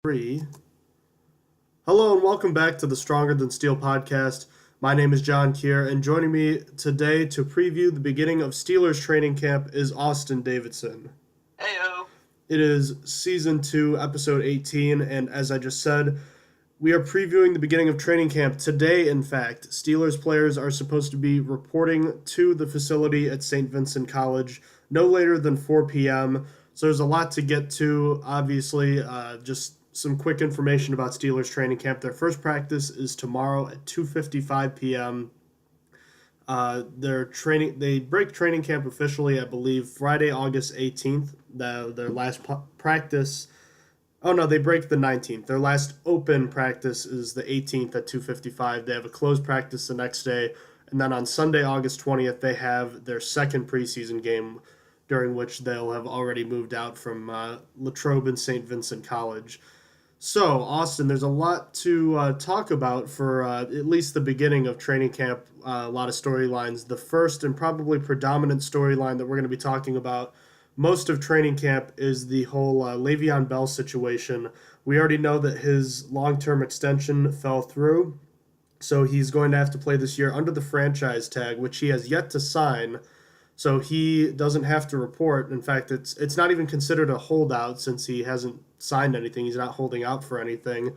Three. Hello and welcome back to the Stronger Than Steel podcast. My name is John Kier, and joining me today to preview the beginning of Steelers training camp is Austin Davidson. Heyo. It is season 2, episode 18, and as I just said, we are previewing the beginning of training camp today. In fact, Steelers players are supposed to be reporting to the facility at St. Vincent College no later than 4 p.m. So there's a lot to get to. Obviously, just some quick information about Steelers training camp. Their first practice is tomorrow at 2:55 p.m. They break training camp officially, I believe, Friday, August 18th. Their last practice. Oh no, they break the 19th. Their last open practice is the 18th at 2:55. They have a closed practice the next day, and then on Sunday, August 20th, they have their second preseason game, during which they'll have already moved out from Latrobe and St. Vincent College. So, Austin, there's a lot to talk about for at least the beginning of training camp. A lot of storylines. The first and probably predominant storyline that we're going to be talking about most of training camp is the whole Le'Veon Bell situation. We already know that his long-term extension fell through, so he's going to have to play this year under the franchise tag, which he has yet to sign. So he doesn't have to report. In fact, it's not even considered a holdout since he hasn't signed anything. He's not holding out for anything.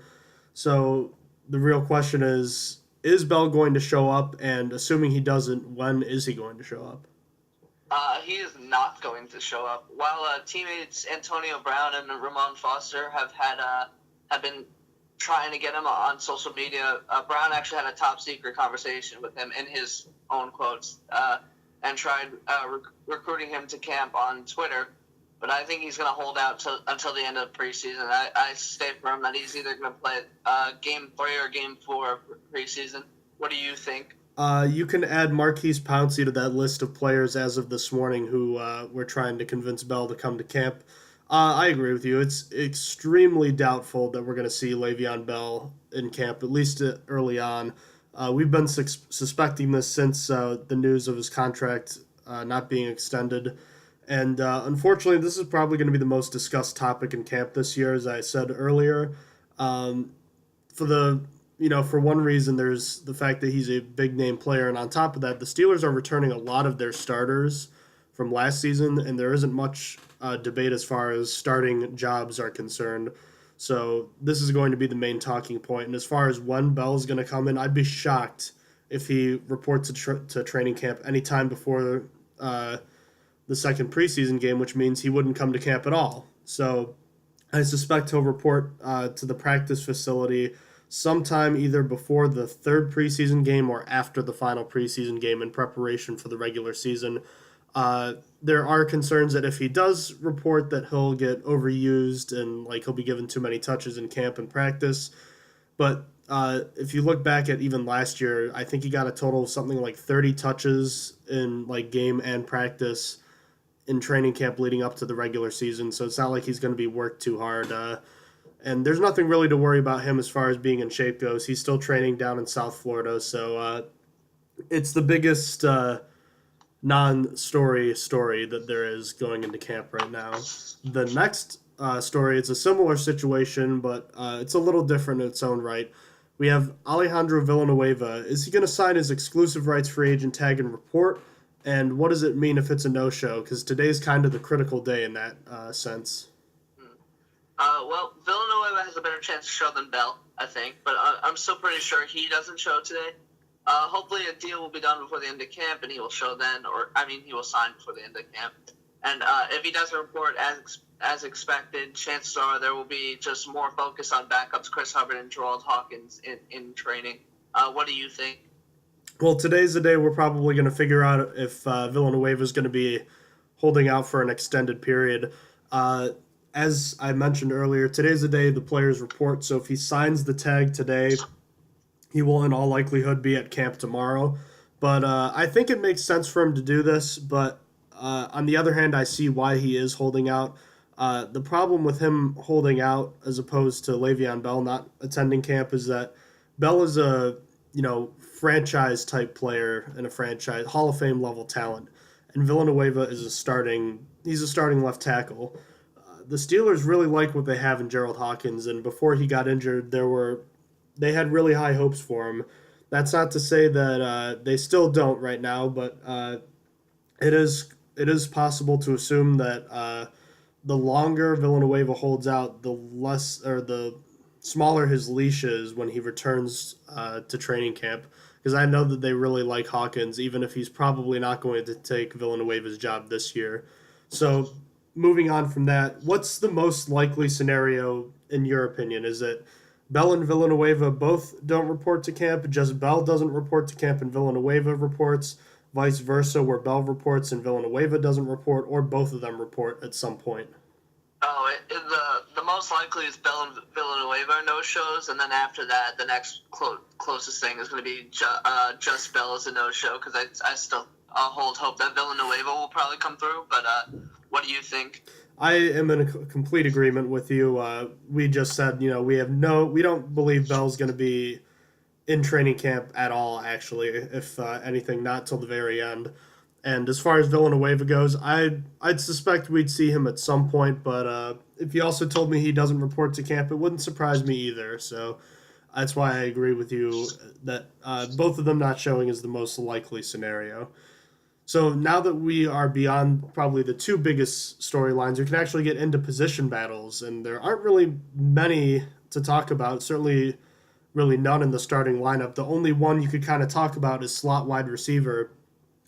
So the real question is Bell going to show up? And assuming he doesn't, when is he going to show up? He is not going to show up. While teammates Antonio Brown and Ramon Foster have been trying to get him on social media, Brown actually had a top secret conversation with him in his own quotes, and tried recruiting him to camp on Twitter. But I think he's going to hold out until the end of preseason. I stay firm that he's either going to play Game 3 or Game 4 preseason. What do you think? You can add Marquise Pouncey to that list of players as of this morning who were trying to convince Bell to come to camp. I agree with you. It's extremely doubtful that we're going to see Le'Veon Bell in camp, at least early on. We've been suspecting this since the news of his contract not being extended. And unfortunately, this is probably going to be the most discussed topic in camp this year, as I said earlier. For one reason, there's the fact that he's a big name player, and on top of that, the Steelers are returning a lot of their starters from last season, and there isn't much debate as far as starting jobs are concerned. So this is going to be the main talking point. And as far as when Bell's going to come in, I'd be shocked if he reports to training camp anytime before the second preseason game, which means he wouldn't come to camp at all. So I suspect he'll report to the practice facility sometime either before the third preseason game or after the final preseason game in preparation for the regular season. There are concerns that if he does report that he'll get overused and he'll be given too many touches in camp and practice. But if you look back at even last year, I think he got a total of something like 30 touches in game and practice in training camp leading up to the regular season. So it's not like he's going to be worked too hard. And there's nothing really to worry about him as far as being in shape goes. He's still training down in South Florida. So it's the biggest non-story story that there is going into camp right now. The next story, it's a similar situation, but it's a little different in its own right. We have Alejandro Villanueva. Is he going to sign his exclusive rights free agent tag and report? And what does it mean if it's a no-show? Because today's kind of the critical day in that sense. Well, Villanueva has a better chance to show than Bell, I think. But I'm still pretty sure he doesn't show today. Hopefully a deal will be done before the end of camp, and he will show then. He will sign before the end of camp. And if he doesn't report as expected, chances are there will be just more focus on backups Chris Hubbard and Gerald Hawkins in training. What do you think? Well, today's the day we're probably going to figure out if Villanueva is going to be holding out for an extended period. As I mentioned earlier, today's the day the players report. So if he signs the tag today, he will in all likelihood be at camp tomorrow. But I think it makes sense for him to do this. But on the other hand, I see why he is holding out. The problem with him holding out as opposed to Le'Veon Bell not attending camp is that Bell is a franchise type player and a franchise Hall of Fame level talent, and Villanueva is he's a starting left tackle. the Steelers really like what they have in Gerald Hawkins, and before he got injured, they had really high hopes for him. That's not to say that they still don't right now, but it is possible to assume that the longer Villanueva holds out, the less or the smaller his leash is when he returns to training camp. Because I know that they really like Hawkins, even if he's probably not going to take Villanueva's job this year. So, moving on from that, what's the most likely scenario in your opinion? Is it Bell and Villanueva both don't report to camp, just Bell doesn't report to camp and Villanueva reports, vice versa, where Bell reports and Villanueva doesn't report, or both of them report at some point? The most likely is Bell and Villanueva no shows, and then after that, the next closest thing is going to be just Bell as a no show, because I still hold hope that Villanueva will probably come through. But what do you think? I am in a complete agreement with you. We just said, we don't believe Bell's going to be in training camp at all, actually, if anything, not till the very end. And as far as Villanueva goes, I'd suspect we'd see him at some point, but if you also told me he doesn't report to camp, it wouldn't surprise me either. So that's why I agree with you that both of them not showing is the most likely scenario. So now that we are beyond probably the two biggest storylines, we can actually get into position battles, and there aren't really many to talk about. Certainly, really none in the starting lineup. The only one you could kind of talk about is slot wide receiver.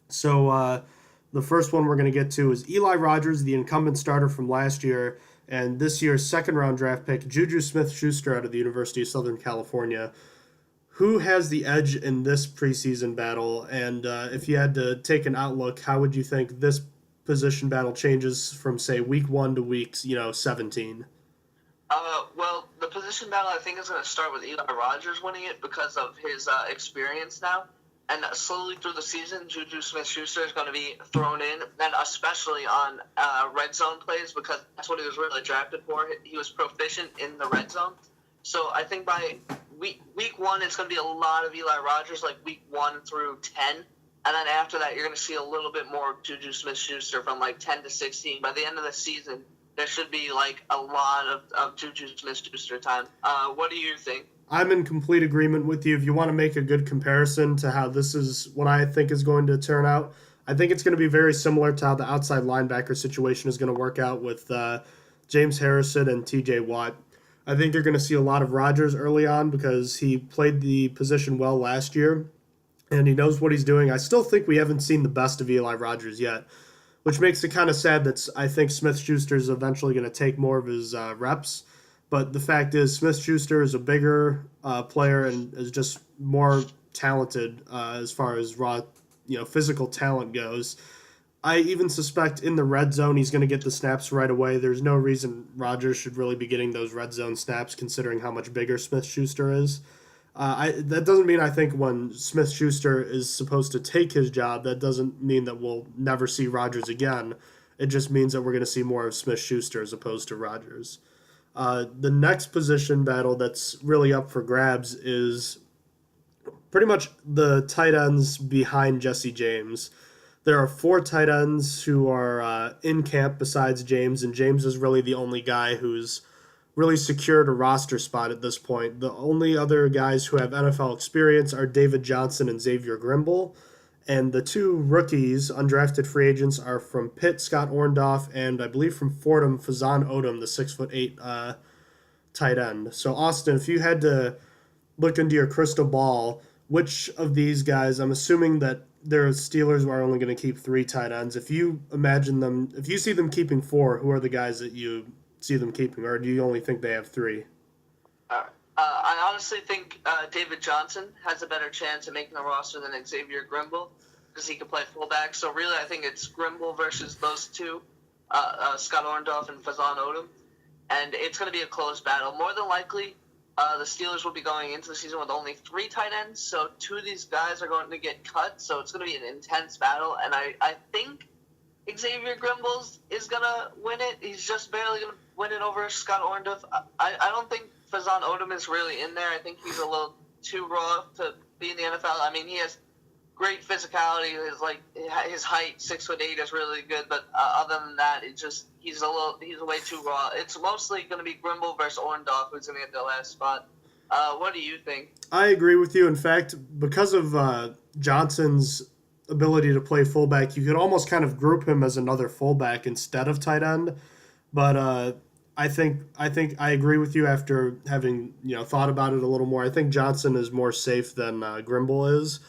So the first one we're going to get to is Eli Rogers, the incumbent starter from last year, and this year's second-round draft pick, Juju Smith-Schuster out of the University of Southern California. Who has the edge in this preseason battle? And if you had to take an outlook, how would you think this position battle changes from, say, week 1 to week 17? Well, the position battle I think is going to start with Eli Rogers winning it because of his experience now. And slowly through the season, Juju Smith-Schuster is going to be thrown in, and especially on red zone plays because that's what he was really drafted for. He was proficient in the red zone. So I think by week 1, it's going to be a lot of Eli Rogers, like week 1 through 10. And then after that, you're going to see a little bit more Juju Smith-Schuster from like 10 to 16. By the end of the season, there should be like a lot of Juju Smith-Schuster time. What do you think? I'm in complete agreement with you. If you want to make a good comparison to how this is what I think is going to turn out, I think it's going to be very similar to how the outside linebacker situation is going to work out with James Harrison and TJ Watt. I think you're going to see a lot of Rodgers early on because he played the position well last year and he knows what he's doing. I still think we haven't seen the best of Eli Rogers yet, which makes it kind of sad that I think Smith-Schuster is eventually going to take more of his reps. But the fact is, Smith-Schuster is a bigger player and is just more talented as far as raw, physical talent goes. I even suspect in the red zone he's going to get the snaps right away. There's no reason Rodgers should really be getting those red zone snaps, considering how much bigger Smith-Schuster is. That doesn't mean I think when Smith-Schuster is supposed to take his job, that doesn't mean that we'll never see Rodgers again. It just means that we're going to see more of Smith-Schuster as opposed to Rodgers. The next position battle that's really up for grabs is pretty much the tight ends behind Jesse James. There are 4 tight ends who are in camp besides James, and James is really the only guy who's really secured a roster spot at this point. The only other guys who have NFL experience are David Johnson and Xavier Grimble, and the 2 rookies, undrafted free agents, are from Pitt, Scott Orndorff, and I believe from Fordham, Fazan Odom, the 6'8" tight end. So, Austin, if you had to look into your crystal ball, which of these guys, I'm assuming that their Steelers are only going to keep 3 tight ends. If you see them keeping 4, who are the guys that you see them keeping, or do you only think they have 3? I honestly think David Johnson has a better chance of making the roster than Xavier Grimble because he can play fullback. So really, I think it's Grimble versus those 2, Scott Orndorff and Fazan Odom, and it's going to be a close battle. More than likely, the Steelers will be going into the season with only 3 tight ends, so 2 of these guys are going to get cut, so it's going to be an intense battle, and I think Xavier Grimble is going to win it. He's just barely going to win it over Scott Orndorff. I don't think Fazan Odom is really in there. I think he's a little too raw to be in the NFL. I mean, he has great physicality. His height, 6'8", is really good. But other than that, he's way too raw. It's mostly going to be Grimble versus Orndorff who's going to get the last spot. What do you think? I agree with you. In fact, because of Johnson's ability to play fullback, you could almost kind of group him as another fullback instead of tight end. But I think I agree with you after having thought about it a little more. I think Johnson is more safe than Grimble is.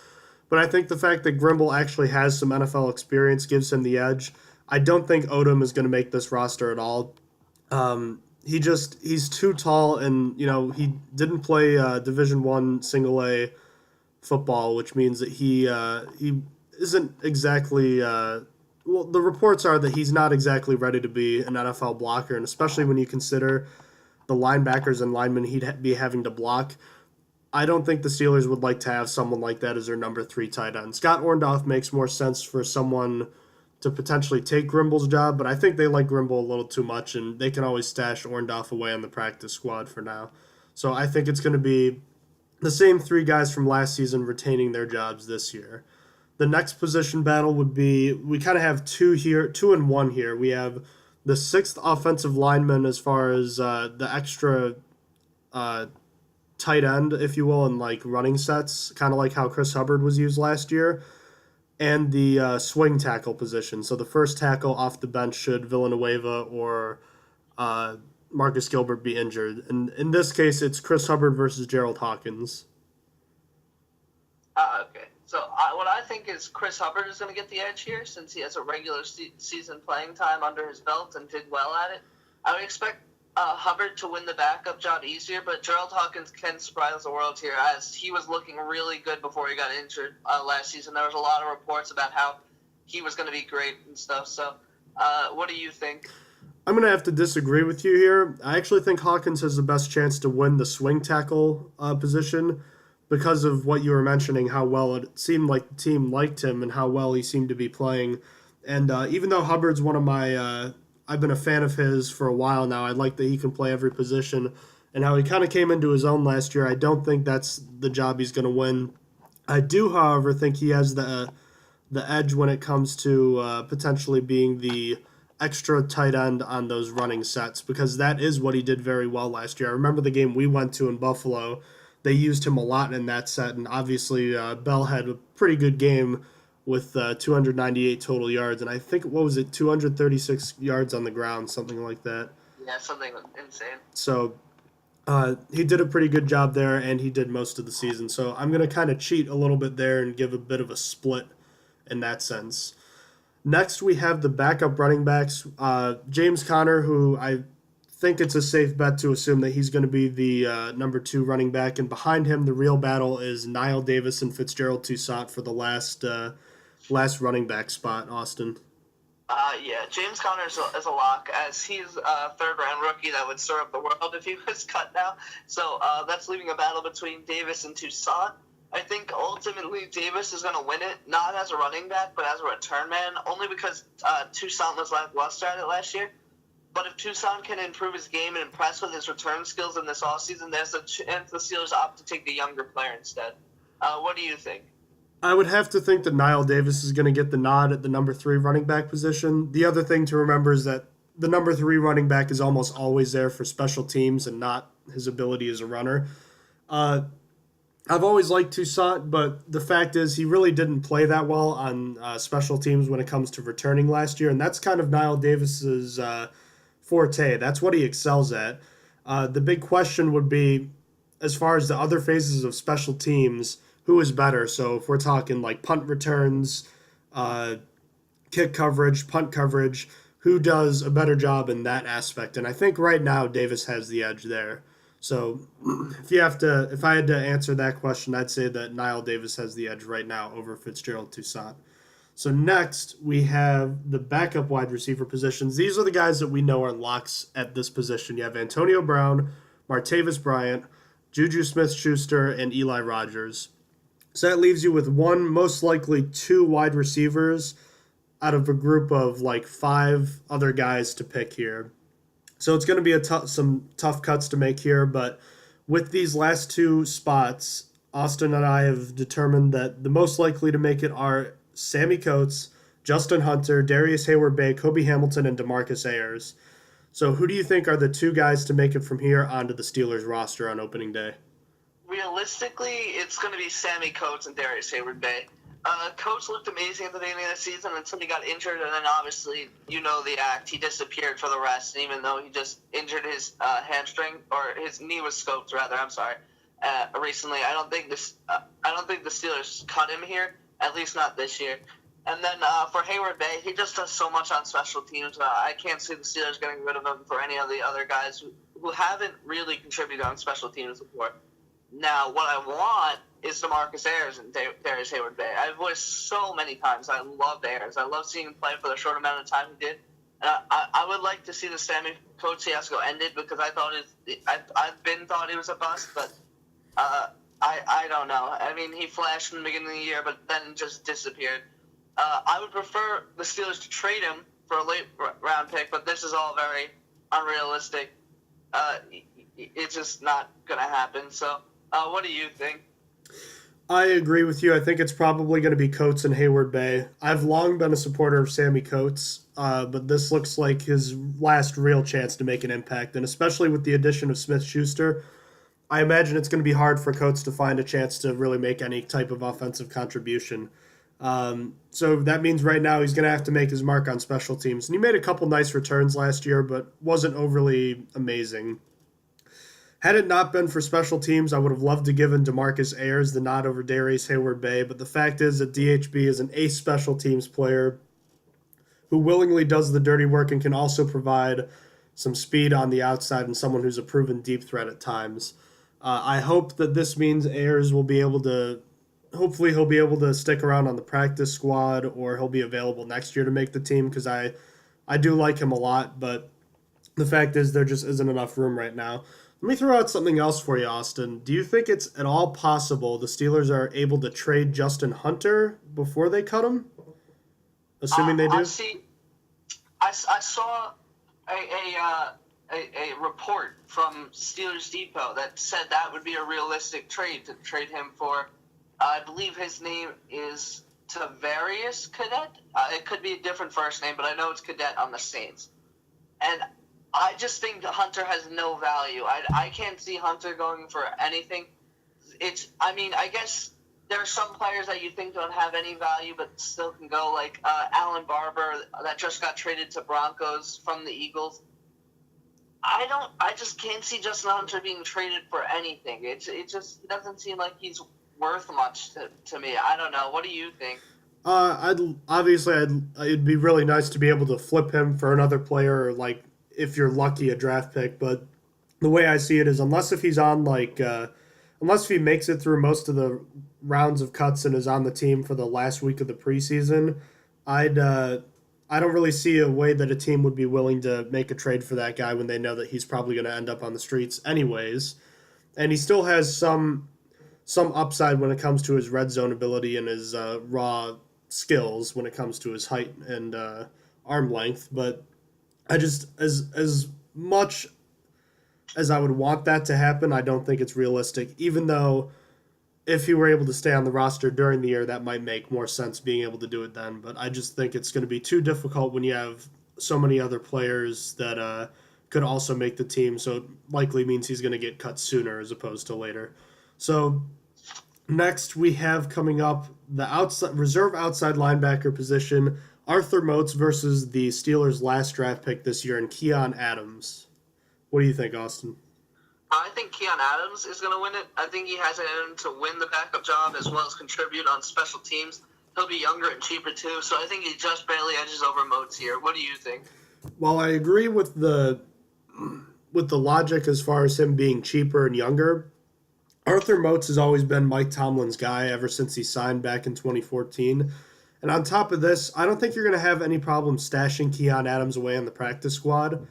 But I think the fact that Grimble actually has some NFL experience gives him the edge. I don't think Odom is going to make this roster at all. He's too tall, and he didn't play Division One Single A football, which means that he isn't exactly. Well, the reports are that he's not exactly ready to be an NFL blocker, and especially when you consider the linebackers and linemen he'd be having to block. I don't think the Steelers would like to have someone like that as their number 3 tight end. Scott Orndorff makes more sense for someone to potentially take Grimble's job, but I think they like Grimble a little too much, and they can always stash Orndorff away on the practice squad for now. So I think it's going to be the same 3 guys from last season retaining their jobs this year. The next position battle would be, we kind of have 2 and 1 here. We have the 6th offensive lineman as far as the extra tight end, if you will, and like running sets, kind of like how Chris Hubbard was used last year, and the swing tackle position. So the first tackle off the bench should Villanueva or Marcus Gilbert be injured. And in this case, it's Chris Hubbard versus Gerald Hawkins. Okay. So what I think is Chris Hubbard is going to get the edge here since he has a regular season playing time under his belt and did well at it. I would expect Hubbard to win the backup job easier, but Gerald Hawkins can surprise the world here as he was looking really good before he got injured last season. There was a lot of reports about how he was going to be great and stuff. So what do you think? I'm going to have to disagree with you here. I actually think Hawkins has the best chance to win the swing tackle position because of what you were mentioning, how well it seemed like the team liked him and how well he seemed to be playing. And even though Hubbard's one of my I've been a fan of his for a while now. I like that he can play every position and how he kind of came into his own last year. I don't think that's the job he's going to win. I do, however, think he has the edge when it comes to potentially being the extra tight end on those running sets because that is what he did very well last year. I remember the game we went to in Buffalo. They used him a lot in that set, and obviously Bell had a pretty good game with 298 total yards, and I think, 236 yards on the ground, something like that. Yeah, something insane. So he did a pretty good job there, and he did most of the season. So I'm going to kind of cheat a little bit there and give a bit of a split in that sense. Next, we have the backup running backs. James Conner, who I think it's a safe bet to assume that he's going to be the number 2 running back, and behind him, the real battle is Niall Davis and Fitzgerald Toussaint for the last running back spot, Austin. Yeah, James Conner is a lock, as he's a third-round rookie that would stir up the world if he was cut now. So that's leaving a battle between Davis and Toussaint. I think ultimately Davis is going to win it, not as a running back, but as a return man, only because Toussaint was lackluster at it last year. But if Toussaint can improve his game and impress with his return skills in this offseason, there's a chance the Steelers opt to take the younger player instead. What do you think? I would have to think that Niall Davis is going to get the nod at the number 3 running back position. The other thing to remember is that the number 3 running back is almost always there for special teams and not his ability as a runner. I've always liked Toussaint, but the fact is he really didn't play that well on special teams when it comes to returning last year, and that's kind of Niall Davis's forte. That's what he excels at. The big question would be, as far as the other phases of special teams, who is better? So if we're talking like punt returns, kick coverage, punt coverage, who does a better job in that aspect? And I think right now Davis has the edge there. So if I had to answer that question, I'd say that Niall Davis has the edge right now over Fitzgerald Toussaint. So next, we have the backup wide receiver positions. These are the guys that we know are locks at this position. You have Antonio Brown, Martavis Bryant, Juju Smith-Schuster, and Eli Rogers. So that leaves you with one, most likely 2 wide receivers out of a group of like 5 other guys to pick here. So it's going to be some tough cuts to make here, but with these last 2 spots, Austin and I have determined that the most likely to make it are Sammy Coates, Justin Hunter, Darius Hayward Bay, Kobe Hamilton, and DeMarcus Ayers. So, who do you think are the two guys to make it from here onto the Steelers roster on opening day? Realistically, it's going to be Sammy Coates and Darius Hayward Bay. Coates looked amazing at the beginning of the season until he got injured, and then obviously, you know the act. He disappeared for the rest, and even though he just injured his hamstring, or his knee was scoped, rather, I'm sorry, recently, I don't think the Steelers cut him here, at least not this year. And then for Hayward Bay, he just does so much on special teams. I can't see the Steelers getting rid of him for any of the other guys who haven't really contributed on special teams before. Now, what I want is DeMarcus Ayers and Darius Hayward Bay. I've voiced so many times I love Ayers. I love seeing him play for the short amount of time he did. And I would like to see the Sammy Coates fiasco ended because I've been thought he was a bust, but I don't know. I mean, he flashed in the beginning of the year, but then just disappeared. I would prefer the Steelers to trade him for a late round pick, but this is all very unrealistic. It's just not going to happen. So, what do you think? I agree with you. I think it's probably going to be Coates and Hayward Bay. I've long been a supporter of Sammy Coates, but this looks like his last real chance to make an impact, and especially with the addition of Smith-Schuster, I imagine it's going to be hard for Coates to find a chance to really make any type of offensive contribution. So that means right now he's going to have to make his mark on special teams. And he made a couple nice returns last year, but wasn't overly amazing. Had it not been for special teams, I would have loved to give DeMarcus Ayers the nod over Darius Hayward Bay, but the fact is that DHB is an ace special teams player who willingly does the dirty work and can also provide some speed on the outside and someone who's a proven deep threat at times. I hope that this means Ayers will be able to, hopefully he'll be able to stick around on the practice squad or he'll be available next year to make the team because I do like him a lot, but the fact is there just isn't enough room right now. Let me throw out something else for you, Austin. Do you think it's at all possible the Steelers are able to trade Justin Hunter before they cut him? Assuming they do? I saw a report from Steelers Depot that said that would be a realistic trade to trade him for, I believe his name is Tavarius Cadet. It could be a different first name, but I know it's Cadet on the Saints. And I just think Hunter has no value. I can't see Hunter going for anything. I guess there are some players that you think don't have any value but still can go, like Alan Barber that just got traded to Broncos from the Eagles. I just can't see Justin Hunter being traded for anything. It just doesn't seem like he's worth much to me. I don't know. What do you think? It'd be really nice to be able to flip him for another player, or like if you're lucky, a draft pick. But the way I see it is, unless if he makes it through most of the rounds of cuts and is on the team for the last week of the preseason, I don't really see a way that a team would be willing to make a trade for that guy when they know that he's probably going to end up on the streets anyways. And he still has some upside when it comes to his red zone ability and his raw skills when it comes to his height and arm length. But I just, as much as I would want that to happen, I don't think it's realistic, even though if he were able to stay on the roster during the year, that might make more sense being able to do it then. But I just think it's going to be too difficult when you have so many other players that could also make the team. So it likely means he's going to get cut sooner as opposed to later. So next we have coming up the reserve outside linebacker position, Arthur Moats versus the Steelers' last draft pick this year in Keon Adams. What do you think, Austin? I think Keon Adams is going to win it. I think he has it in him to win the backup job as well as contribute on special teams. He'll be younger and cheaper too, so I think he just barely edges over Moats here. What do you think? Well, I agree with the logic as far as him being cheaper and younger. Arthur Moats has always been Mike Tomlin's guy ever since he signed back in 2014. And on top of this, I don't think you're going to have any problem stashing Keon Adams away on the practice squad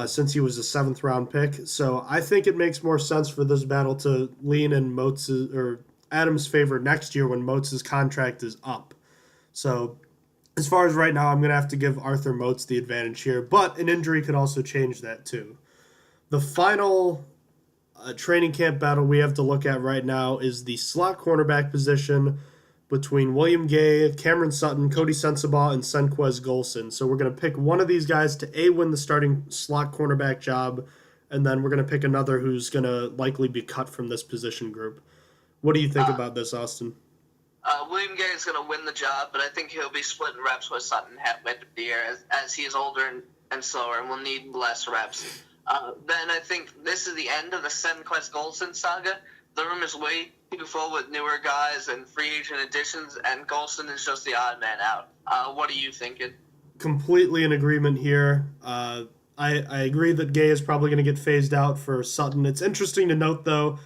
since he was a 7th-round pick. So I think it makes more sense for this battle to lean in Adams' favor next year when Moats' contract is up. So as far as right now, I'm going to have to give Arthur Moats the advantage here. But an injury could also change that too. The final a training camp battle we have to look at right now is the slot cornerback position between William Gay, Cameron Sutton, Cody Sensabaugh, and Senquez Golson. So we're going to pick one of these guys to win the starting slot cornerback job, and then we're going to pick another who's going to likely be cut from this position group. What do you think about this, Austin? William Gay is going to win the job, but I think he'll be splitting reps with Sutton halfway through the year as he is older and slower and will need less reps. Then I think this is the end of the Senquez Golson saga. The room is way too full with newer guys and free agent additions, and Golson is just the odd man out. What are you thinking? Completely in agreement here. I agree that Gay is probably going to get phased out for Sutton. It's interesting to note, though,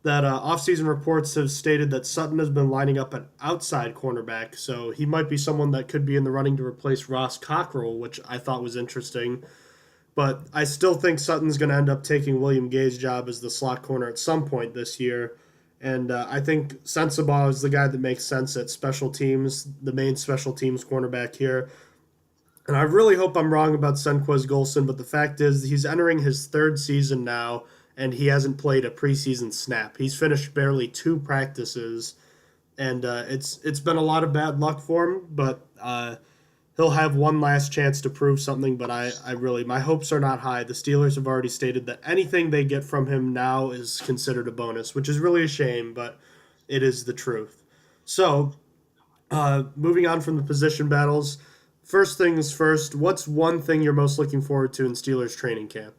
that offseason reports have stated that Sutton has been lining up an outside cornerback, so he might be someone that could be in the running to replace Ross Cockrell, which I thought was interesting. But I still think Sutton's going to end up taking William Gay's job as the slot corner at some point this year. And I think Sensabaugh is the guy that makes sense at special teams, the main special teams cornerback here. And I really hope I'm wrong about Senquez Golson, but the fact is he's entering his third season now, and he hasn't played a preseason snap. He's finished barely 2 practices, and it's been a lot of bad luck for him, but he'll have one last chance to prove something, but my hopes are not high. The Steelers have already stated that anything they get from him now is considered a bonus, which is really a shame, but it is the truth. So, moving on from the position battles, first things first, what's one thing you're most looking forward to in Steelers training camp?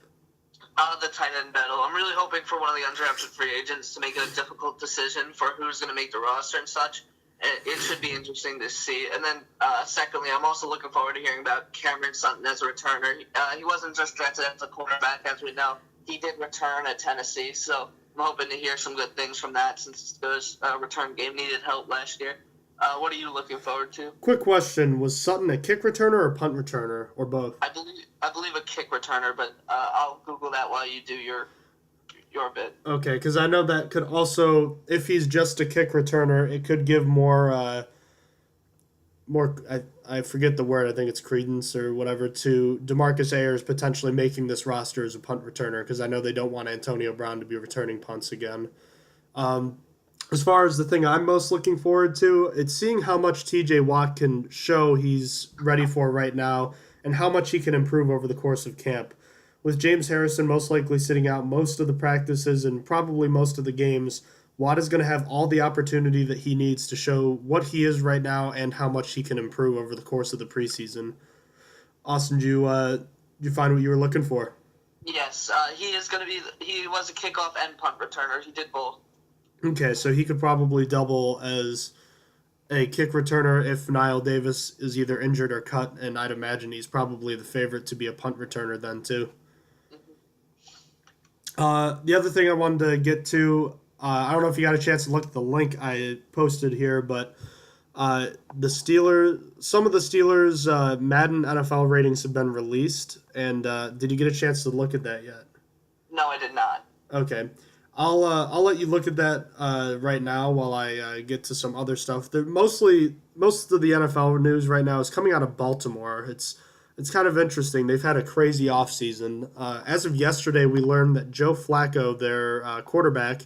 The tight end battle. I'm really hoping for one of the undrafted free agents to make a difficult decision for who's going to make the roster and such. It should be interesting to see. And then, secondly, I'm also looking forward to hearing about Cameron Sutton as a returner. He wasn't just drafted as a cornerback, as we know. He did return at Tennessee, so I'm hoping to hear some good things from that since those return game needed help last year. What are you looking forward to? Quick question. Was Sutton a kick returner or punt returner, or both? I believe a kick returner, but I'll Google that while you do your bit. Okay, because I know that could also, if he's just a kick returner, it could give more I forget the word, I think it's credence or whatever, to DeMarcus Ayers potentially making this roster as a punt returner, because I know they don't want Antonio Brown to be returning punts again. As far as the thing I'm most looking forward to, it's seeing how much TJ Watt can show he's ready for right now and how much he can improve over the course of camp. With James Harrison most likely sitting out most of the practices and probably most of the games, Watt is going to have all the opportunity that he needs to show what he is right now and how much he can improve over the course of the preseason. Austin, did you find what you were looking for? Yes, he was a kickoff and punt returner. He did both. Okay, so he could probably double as a kick returner if Niall Davis is either injured or cut, and I'd imagine he's probably the favorite to be a punt returner then too. The other thing I wanted to get to, I don't know if you got a chance to look at the link I posted here, but some of the Steelers' Madden NFL ratings have been released, and did you get a chance to look at that yet? No, I did not. Okay. I'll let you look at that right now while I get to some other stuff. Most of the NFL news right now is coming out of Baltimore. It's kind of interesting. They've had a crazy offseason. As of yesterday, we learned that Joe Flacco, their quarterback,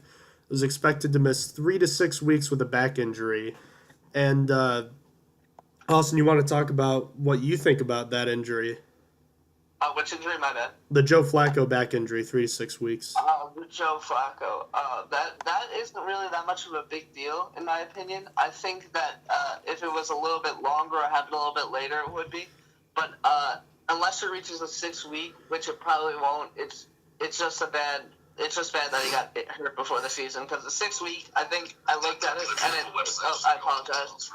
was expected to miss 3 to 6 weeks with a back injury. And Austin, you want to talk about what you think about that injury? Which injury, my bad? The Joe Flacco back injury, 3 to 6 weeks. Joe Flacco. That isn't really that much of a big deal, in my opinion. I think that if it was a little bit longer or happened a little bit later, it would be. But unless it reaches the 6 week, which it probably won't, it's just bad that he got hurt before the season. Because the 6 week, I think I looked at it and it. Oh, I apologize.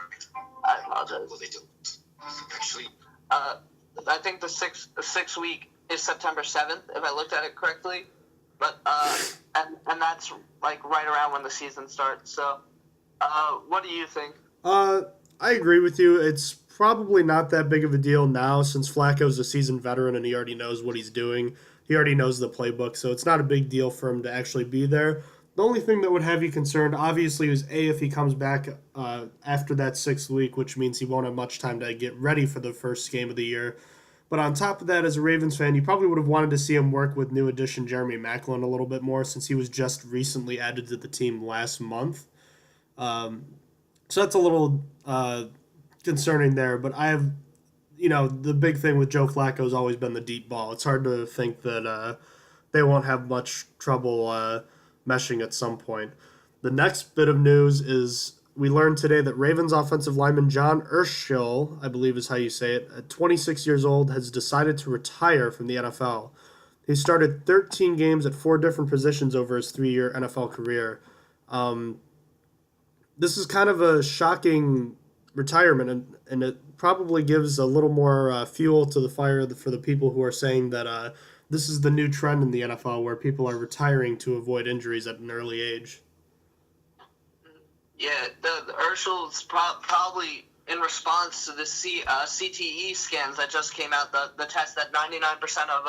Actually, I think the six week is September 7th, if I looked at it correctly. But and that's like right around when the season starts. So, what do you think? I agree with you. It's probably not that big of a deal now since Flacco's a seasoned veteran and he already knows what he's doing. He already knows the playbook, so it's not a big deal for him to actually be there. The only thing that would have you concerned, obviously, is if he comes back after that 6th week, which means he won't have much time to get ready for the first game of the year. But on top of that, as a Ravens fan, you probably would have wanted to see him work with new addition Jeremy Maclin a little bit more since he was just recently added to the team last month. Um, so that's a little concerning there. But I have, the big thing with Joe Flacco has always been the deep ball. It's hard to think that they won't have much trouble meshing at some point. The next bit of news is we learned today that Ravens offensive lineman John Urschel, I believe is how you say it, at 26 years old, has decided to retire from the NFL. He started 13 games at 4 different positions over his 3-year NFL career. This is kind of a shocking retirement, and it probably gives a little more fuel to the fire for the people who are saying that this is the new trend in the NFL where people are retiring to avoid injuries at an early age. Yeah, the Urschel's probably in response to the CTE scans that just came out, the test that 99% of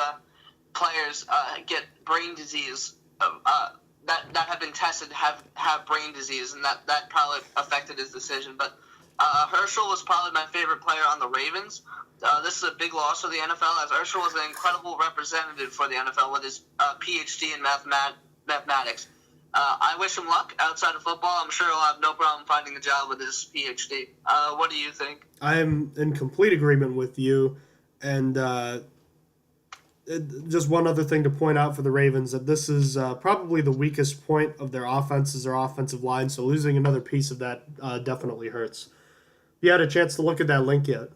players get brain disease that have been tested have brain disease, and that probably affected his decision. But Herschel was probably my favorite player on the Ravens. This is a big loss for the NFL, as Herschel was an incredible representative for the NFL with his PhD in mathematics. I wish him luck outside of football. I'm sure he'll have no problem finding a job with his PhD. What do you think? I'm in complete agreement with you. And just one other thing to point out for the Ravens, that this is probably the weakest point of their offense is their offensive line. So losing another piece of that definitely hurts. You had a chance to look at that link yet?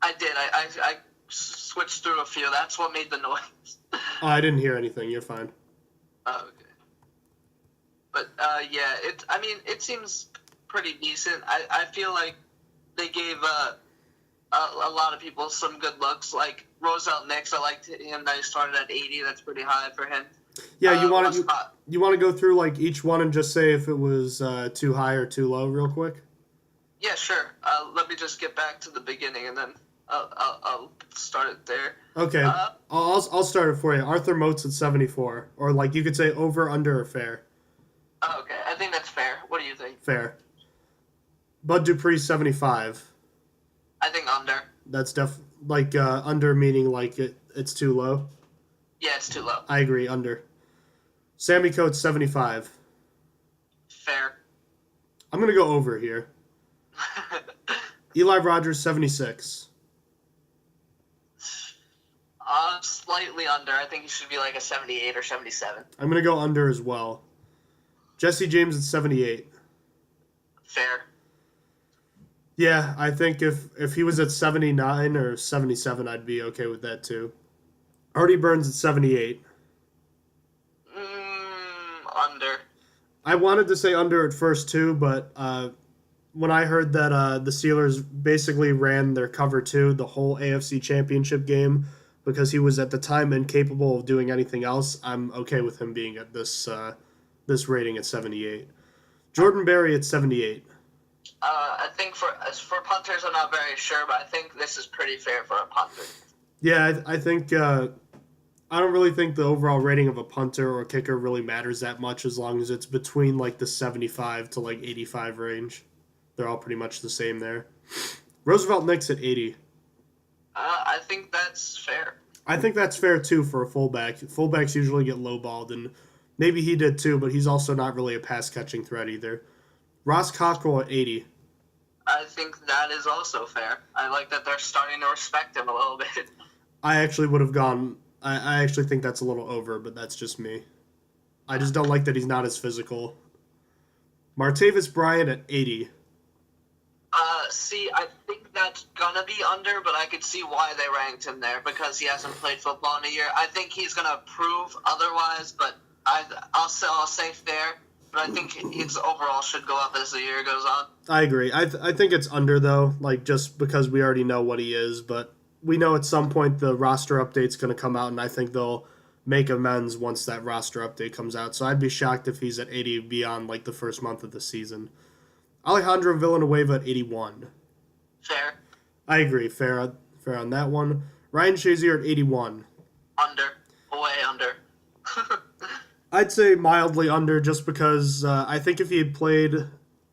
I did. I switched through a few. That's what made the noise. I didn't hear anything. You're fine. Okay. But, yeah, it seems pretty decent. I feel like they gave a lot of people some good looks. Like Roselle Nix, I liked him that he started at 80. That's pretty high for him. Yeah, you want to go through like each one and just say if it was too high or too low real quick? Yeah, sure. Let me just get back to the beginning, and then I'll start it there. Okay, I'll start it for you. Arthur Mote's at 74. Or like you could say over, under, or fair. Oh, okay, I think that's fair. What do you think? Fair. Bud Dupree's 75. I think under. That's under meaning like it's too low. Yeah, it's too low. I agree, under. Sammy Coates 75. Fair. I'm gonna go over here. Eli Rogers 76. Slightly under. I think he should be like a 78 or 77. I'm gonna go under as well. Jesse James at 78. Fair. Yeah, I think if he was at 79 or 77, I'd be okay with that too. Artie Burns at 78. Under. I wanted to say under at first too, but when I heard that the Steelers basically ran their cover 2 the whole AFC Championship game because he was at the time incapable of doing anything else, I'm okay with him being at this rating at 78. Jordan Berry at 78. I think for punters, I'm not very sure, but I think this is pretty fair for a punter. Yeah, I think I don't really think the overall rating of a punter or kicker really matters that much as long as it's between like the 75 to like 85 range. They're all pretty much the same there. Roosevelt Nix at 80. I think that's fair. I think that's fair too for a fullback. Fullbacks usually get lowballed, and maybe he did too, but he's also not really a pass-catching threat either. Ross Cockrell at 80. I think that is also fair. I like that they're starting to respect him a little bit. I actually would have gone... I actually think that's a little over, but that's just me. I just don't like that he's not as physical. Martavis Bryant at 80. See, I think that's gonna be under, but I could see why they ranked him there because he hasn't played football in a year. I think he's gonna prove otherwise, but I'll say fair. But I think his overall should go up as the year goes on. I agree. I think it's under though, like just because we already know what he is, but we know at some point the roster update's going to come out, and I think they'll make amends once that roster update comes out. So I'd be shocked if he's at 80 beyond like the first month of the season. Alejandro Villanueva at 81. Fair. I agree. Fair on that one. Ryan Shazier at 81. Under. Way under. I'd say mildly under just because I think if he had played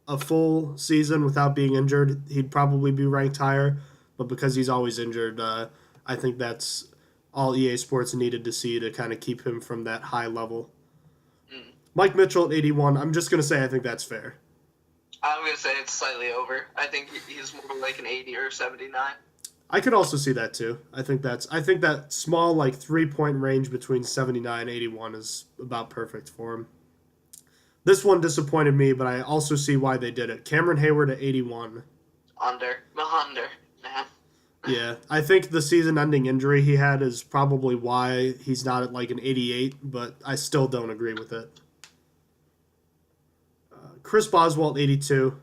a full season without being injured, he'd probably be ranked higher. But because he's always injured, I I think that's all EA Sports needed to see to kind of keep him from that high level. Mm. Mike Mitchell at 81. I'm just going to say I think that's fair. I'm gonna say it's slightly over. I think he's more like an 80 or 79. I could also see that too. I think that small like 3 point range between 79 and 81 is about perfect for him. This one disappointed me, but I also see why they did it. Cameron Hayward at 81. Under, man. Yeah, I think the season-ending injury he had is probably why he's not at like an 88, but I still don't agree with it. Chris Boswell at 82.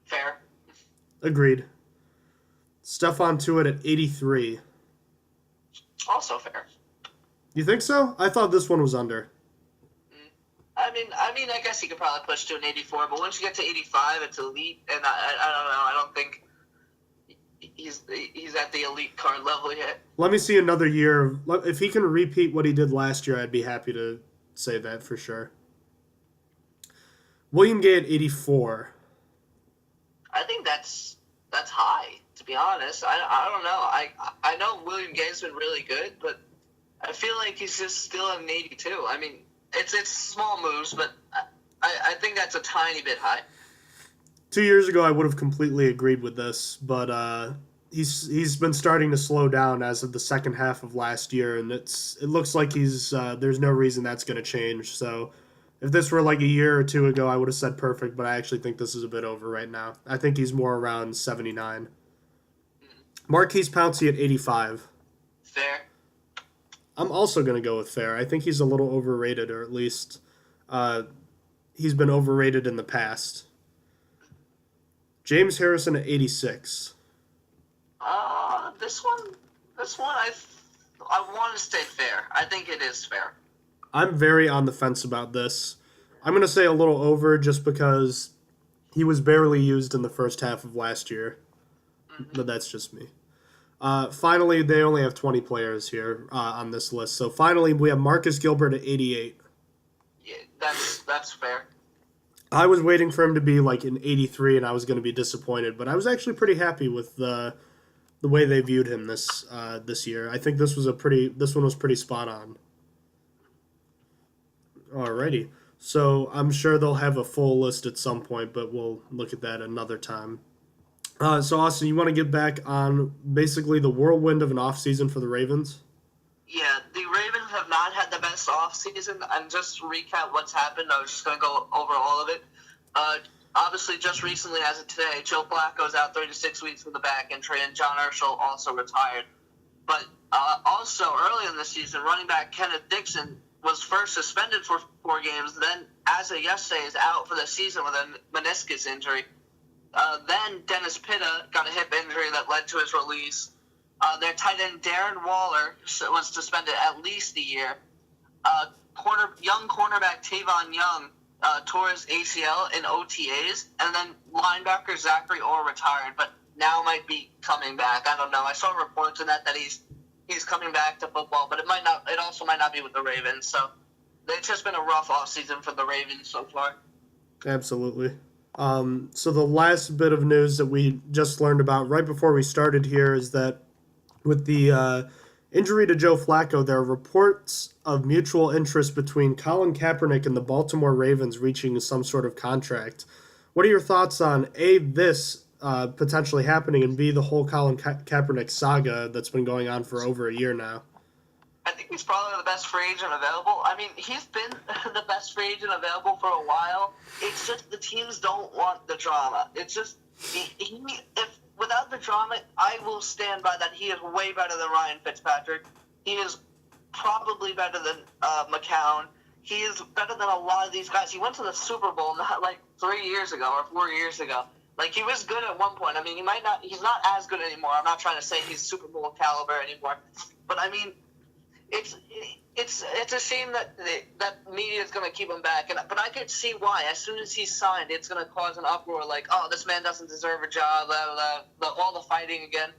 Fair. Agreed. Stephon Tuitt at 83. Also fair. You think so? I thought this one was under. I mean, I guess you could probably push to an 84, but once you get to 85, it's elite, and I don't know. I don't think he's at the elite card level yet. Let me see another year. If he can repeat what he did last year, I'd be happy to say that for sure. William Gay at 84. I think that's high, to be honest. I don't know. I know William Gay's been really good, but I feel like he's just still an 82. I mean, it's small moves, but I think that's a tiny bit high. 2 years ago, I would have completely agreed with this, but he's been starting to slow down as of the second half of last year, and it looks like there's no reason that's going to change. So if this were like a year or two ago, I would have said perfect, but I actually think this is a bit over right now. I think he's more around 79. Marquise Pouncey at 85. Fair. I'm also going to go with fair. I think he's a little overrated, or at least he's been overrated in the past. James Harrison at 86. This one, I want to stay fair. I think it is fair. I'm very on the fence about this. I'm going to say a little over just because he was barely used in the first half of last year. Mm-hmm. But that's just me. Finally, they only have 20 players here on this list. So finally, we have Marcus Gilbert at 88. Yeah, that's fair. I was waiting for him to be like an 83, and I was going to be disappointed. But I was actually pretty happy with the way they viewed him this year. I think this one was pretty spot on. Alrighty. So I'm sure they'll have a full list at some point, but we'll look at that another time. So Austin, you want to get back on basically the whirlwind of an offseason for the Ravens? Yeah, the Ravens have not had the best offseason, and just to recap what's happened, I was just going to go over all of it. Obviously, just recently, as of today, Joe Flacco's out 36 weeks with a back injury, and John Urschel also retired. But also, early in the season, running back Kenneth Dixon was first suspended for 4 games, then, as of yesterday, is out for the season with a meniscus injury. Then Dennis Pitta got a hip injury that led to his release. Their tight end Darren Waller was suspended at least a year. Young cornerback Tavon Young tore his ACL in OTAs, and then linebacker Zachary Orr retired, but now might be coming back. I don't know. I saw reports in that he's coming back to football, but it also might not be with the Ravens. So it's just been a rough offseason for the Ravens so far. Absolutely. So the last bit of news that we just learned about right before we started here is that with the injury to Joe Flacco, there are reports of mutual interest between Colin Kaepernick and the Baltimore Ravens reaching some sort of contract. What are your thoughts on this potentially happening, and B, the whole Colin Kaepernick saga that's been going on for over a year now? I think he's probably the best free agent available. I mean, he's been the best free agent available for a while. It's just the teams don't want the drama. It's just, if without the drama, I will stand by that. He is way better than Ryan Fitzpatrick. He is probably better than McCown. He is better than a lot of these guys. He went to the Super Bowl not like 3 years ago or 4 years ago. Like, he was good at one point. I mean, he's not as good anymore. I'm not trying to say he's Super Bowl caliber anymore. But, I mean, it's a shame that media is going to keep him back, but I could see why. As soon as he's signed, it's going to cause an uproar like, oh, this man doesn't deserve a job, blah, blah, blah, all the fighting again.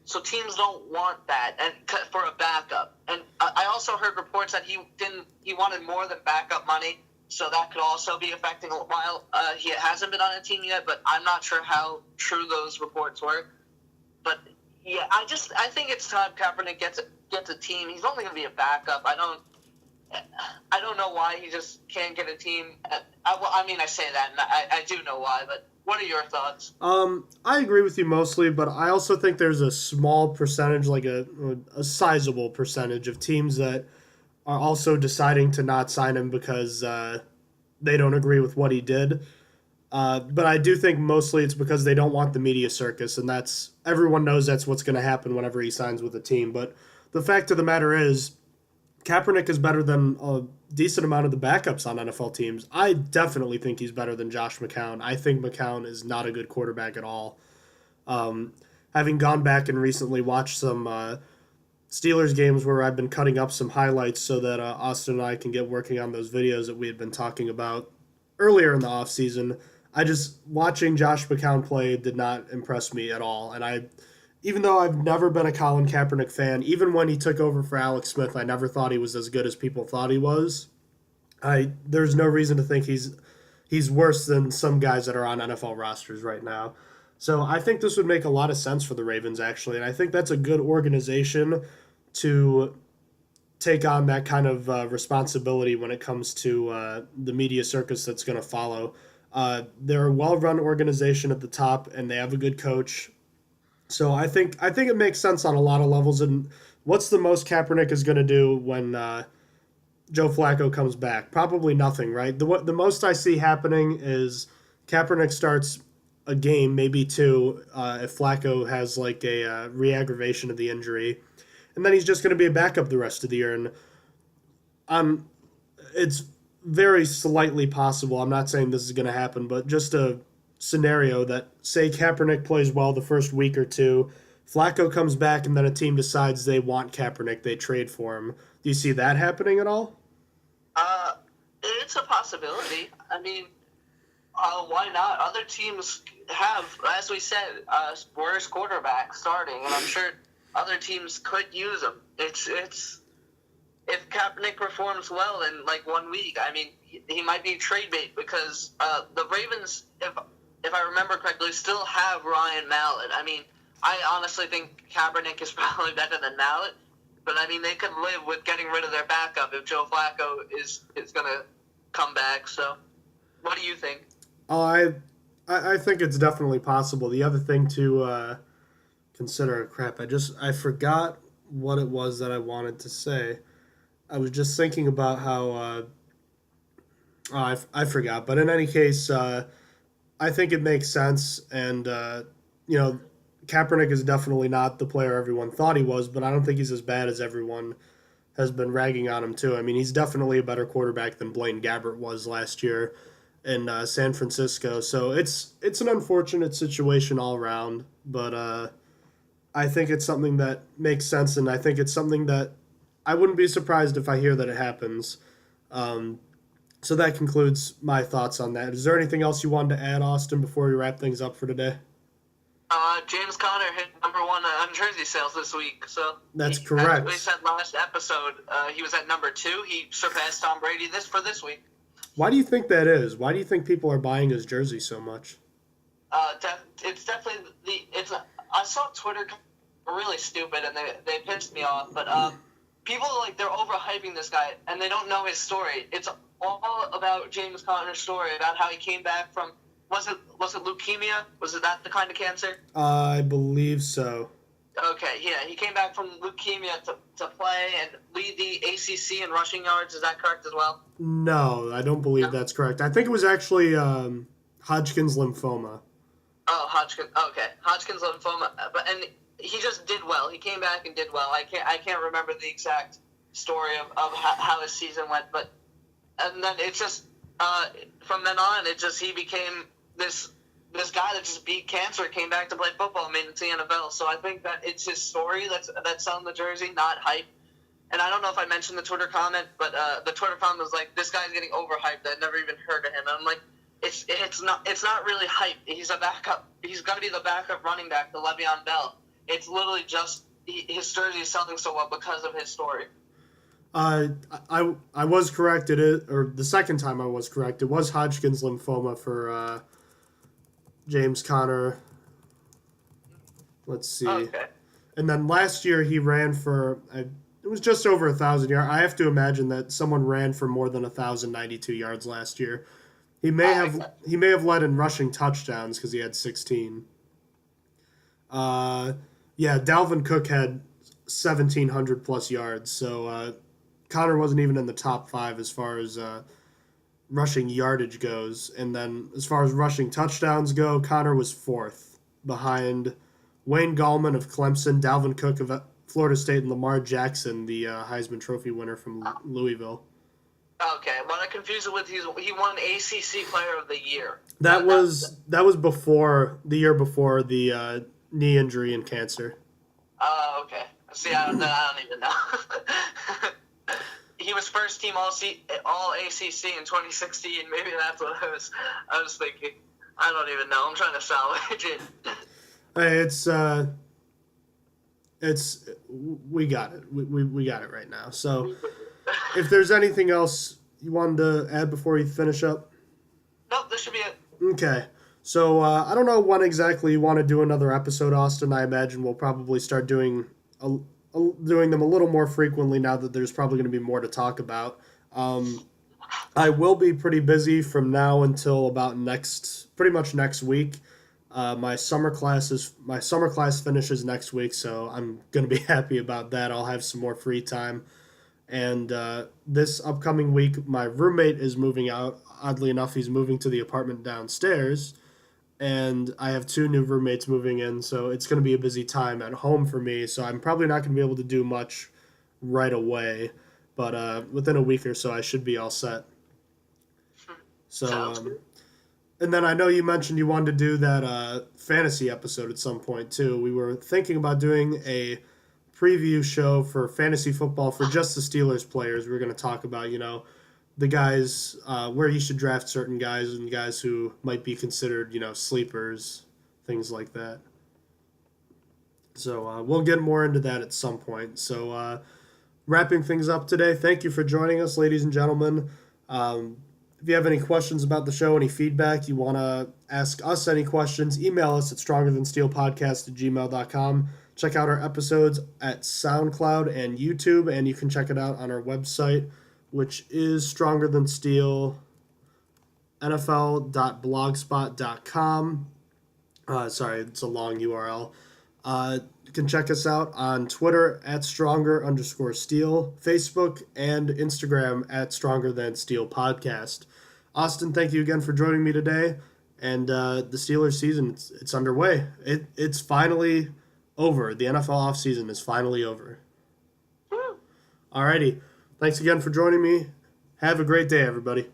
So teams don't want that, and for a backup. And I also heard reports that he wanted more than backup money, so that could also be affecting a while. He hasn't been on a team yet, but I'm not sure how true those reports were. But Yeah, I think it's time Kaepernick gets a team. He's only going to be a backup. I don't know why he just can't get a team. I mean, I say that, and I do know why, but what are your thoughts? I agree with you mostly, but I also think there's a small percentage, like a sizable percentage of teams that are also deciding to not sign him because they don't agree with what he did. But I do think mostly it's because they don't want the media circus, and that's everyone knows that's what's going to happen whenever he signs with a team. But the fact of the matter is, Kaepernick is better than a decent amount of the backups on NFL teams. I definitely think he's better than Josh McCown. I think McCown is not a good quarterback at all. Um, Having gone back and recently watched some Steelers games where I've been cutting up some highlights so that Austin and I can get working on those videos that we had been talking about earlier in the offseason. I just watching Josh McCown play did not impress me at all, and even though I've never been a Colin Kaepernick fan, even when he took over for Alex Smith, I never thought he was as good as people thought he was. I There's no reason to think he's worse than some guys that are on NFL rosters right now. So I think this would make a lot of sense for the Ravens actually, and I think that's a good organization to take on that kind of responsibility when it comes to the media circus that's going to follow. They're a well-run organization at the top, and they have a good coach. So I think it makes sense on a lot of levels. And what's the most Kaepernick is going to do when Joe Flacco comes back? Probably nothing, right? The most I see happening is Kaepernick starts a game, maybe two, if Flacco has like a re-aggravation of the injury, and then he's just going to be a backup the rest of the year. And I'm it's very slightly possible. I'm not saying this is going to happen, but just a scenario that say Kaepernick plays well the first week or two, Flacco comes back, and then a team decides they want Kaepernick, they trade for him. Do you see that happening at all? Uh, it's a possibility. I mean, why not? Other teams have, as we said, worse quarterback starting, and I'm sure other teams could use him. It's if Kaepernick performs well in like 1 week, I mean, he might be trade bait because the Ravens, if I remember correctly, still have Ryan Mallett. I mean, I honestly think Kaepernick is probably better than Mallett, but I mean, they could live with getting rid of their backup if Joe Flacco is going to come back. So, what do you think? Oh, I think it's definitely possible. The other thing to consider, crap, I forgot what it was that I wanted to say. I was just thinking about how I forgot, but in any case, I think it makes sense, and you know, Kaepernick is definitely not the player everyone thought he was, but I don't think he's as bad as everyone has been ragging on him too. I mean, he's definitely a better quarterback than Blaine Gabbert was last year in San Francisco. So it's an unfortunate situation all around, but I think it's something that makes sense, and I think it's something that I wouldn't be surprised if I hear that it happens. Um, so that concludes my thoughts on that. Is there anything else you wanted to add, Austin, before we wrap things up for today? James Conner hit #1 on jersey sales this week. So That's correct. As we said last episode, he was at #2. He surpassed Tom Brady this week. Why do you think that is? Why do you think people are buying his jersey so much? It's definitely I saw Twitter really stupid and they pissed me off, but people they're overhyping this guy and they don't know his story. It's all about James Conner's story about how he came back from was it leukemia? Was it that the kind of cancer? I believe so. Okay, yeah, he came back from leukemia to play and lead the ACC in rushing yards. Is that correct as well? No, I don't believe that's correct. I think it was actually Hodgkin's lymphoma. Oh, Hodgkin. Okay, Hodgkin's lymphoma. And he just did well. He came back and did well. I can't remember the exact story of how his season went, but and then it's just from then on, he became this guy that just beat cancer, came back to play football, made it to the NFL. So I think that it's his story that's selling the jersey, not hype. And I don't know if I mentioned the Twitter comment, but the Twitter comment was like, "This guy's getting overhyped. I've never even heard of him." And I'm like, it's not really hype. He's a backup. He's got to be the backup running back to Le'Veon Bell. It's literally just his jersey is selling so well because of his story. I was correct. It is, or the second time I was correct. It was Hodgkin's lymphoma for James Conner. Let's see. Okay. And then last year he ran for it was just over 1,000 yards. I have to imagine that someone ran for more than 1,092 yards last year. He may have led in rushing touchdowns because he had 16. Uh, yeah, Dalvin Cook had 1,700 plus yards. So Connor wasn't even in the top five as far as rushing yardage goes. And then as far as rushing touchdowns go, Connor was fourth behind Wayne Gallman of Clemson, Dalvin Cook of Florida State, and Lamar Jackson, the Heisman Trophy winner from Louisville. Okay, what I confused it with, he won ACC Player of the Year. That was before the year before the knee injury and cancer. Oh, okay. See, I don't even know. He was first team all ACC in 2016. Maybe that's what I was thinking. I don't even know. I'm trying to salvage it. Hey, we got it. We got it right now. So, if there's anything else you wanted to add before you finish up? Nope, this should be it. Okay. So, I don't know when exactly you want to do another episode, Austin. I imagine we'll probably start doing them a little more frequently now that there's probably going to be more to talk about. I will be pretty busy from now until about pretty much next week. My summer class finishes next week, so I'm gonna be happy about that. I'll have some more free time, and this upcoming week, my roommate is moving out. Oddly enough, he's moving to the apartment downstairs, and I have two new roommates moving in, so it's gonna be a busy time at home for me. So I'm probably not gonna be able to do much right away, but within a week or so, I should be all set. So. And then I know you mentioned you wanted to do that fantasy episode at some point too. We were thinking about doing a preview show for fantasy football for just the Steelers players. We were going to talk about, the guys, where you should draft certain guys and guys who might be considered, sleepers, things like that. So we'll get more into that at some point. So wrapping things up today, thank you for joining us, ladies and gentlemen. If you have any questions about the show, any feedback, you want to ask us any questions, email us at strongerthansteelpodcast@gmail.com. Check out our episodes at SoundCloud and YouTube, and you can check it out on our website, which is strongerthansteelnfl.blogspot.com. Sorry, it's a long URL. You can check us out on Twitter at @stronger_steel, Facebook, and Instagram at StrongerThanSteelPodcast. Austin, thank you again for joining me today. And the Steelers season, it's underway. It's finally over. The NFL offseason is finally over. Alrighty. Thanks again for joining me. Have a great day, everybody.